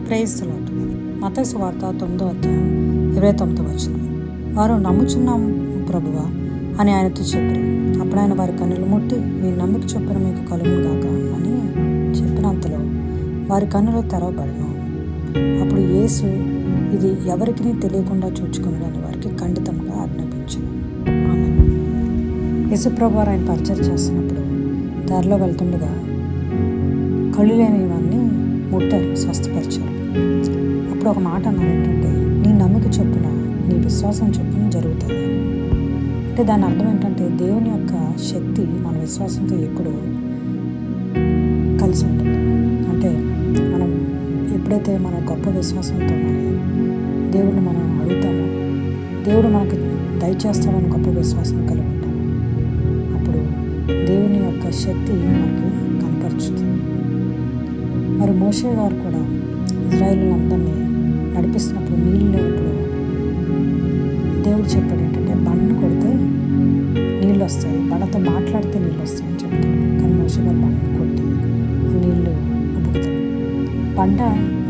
Praise the lord. మత్తయి సువార్త 9వ అధ్యాయం 29వ వచనం. వారు నమ్ముచున్నాం ప్రభువా అని ఆయనతో చెప్పారు. అప్పుడు ఆయన వారి కన్నులు ముట్టి, మీ నమ్మిక చొప్పున మీకు కలుగును గాక అని చెప్పినంతలో వారి కన్నులు తెరవబడెను. అప్పుడు యేసు ఇది ఎవరికి తెలియకుండా చూచుకున్నాడని వారికి ఖండితంగా ఆజ్ఞాపించాను. ఆమేన్. యేసు ప్రభువు ఆయన పరిచయం చేస్తున్నప్పుడు దారిలో వెళ్తుండగా కళ్ళు లేనివన్నీ ముట్టారు, స్వస్థపరిచారు. అప్పుడు ఒక మాట అన్నారు ఏంటంటే, నీ నమ్మిక చొప్పున, నీ విశ్వాసం చొప్పున జరుగుతుంది. అంటే దాని అర్థం ఏంటంటే దేవుని యొక్క శక్తి మన విశ్వాసంతో ఎప్పుడు కలిసి ఉంటుంది. అంటే మనం ఎప్పుడైతే మన గొప్ప విశ్వాసంతో దేవుడిని మనం అడుగుతామో, దేవుడు మనకు దయచేస్తాడని గొప్ప విశ్వాసం కలిగి ఉంటాము. అప్పుడు దేవుని యొక్క శక్తి మనకి కనపరుచుతుంది. మరి మోషే గారు కూడా ఇజ్రాయేలులందరినీ నడిపిస్తున్నప్పుడు నీళ్ళు లేనప్పుడు దేవుడు చెప్పాడు ఏంటంటే, బండ కొడితే నీళ్ళు వస్తాయి, బండతో మాట్లాడితే నీళ్ళు వస్తాయి అని చెప్తాడు. కానీ మోషే గారు బండ కొట్టి నీళ్ళు ఉబుకుతాయి. బండ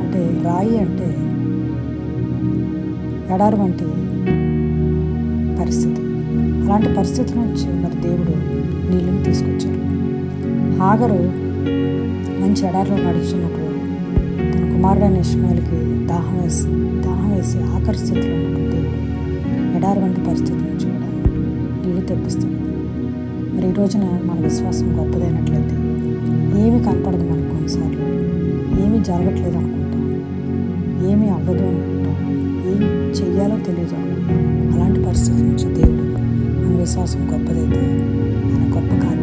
అంటే రాయి అంటే ఎడారి వంటి పరిస్థితి. అలాంటి పరిస్థితి నుంచి మరి దేవుడు నీళ్ళని తీసుకొచ్చారు. హాగరు మంచి ఎడారిలో నడుచున్నప్పుడు తన కుమారుడైన ఇష్మాయేలుకి దాహం వేసి ఆఖరి స్థితిలో ఉన్నప్పుడు దేవుడు ఎడారి వంటి పరిస్థితి నుంచి కూడా నీళ్ళు తెప్పిస్తాడు. మరి ఈ రోజున మన విశ్వాసం గొప్పదైనట్లయితే ఏమీ కనపడదు మనకు. కొన్నిసార్లు ఏమీ జరగట్లేదు అనుకుంటాం, ఏమీ అవ్వదు అనుకుంటాం, ఏం చెయ్యాలో తెలియదు అనుకుంటాం. అలాంటి పరిస్థితి నుంచి దేవుడు మన విశ్వాసం గొప్పదైతే ఆయన గొప్ప కార్యం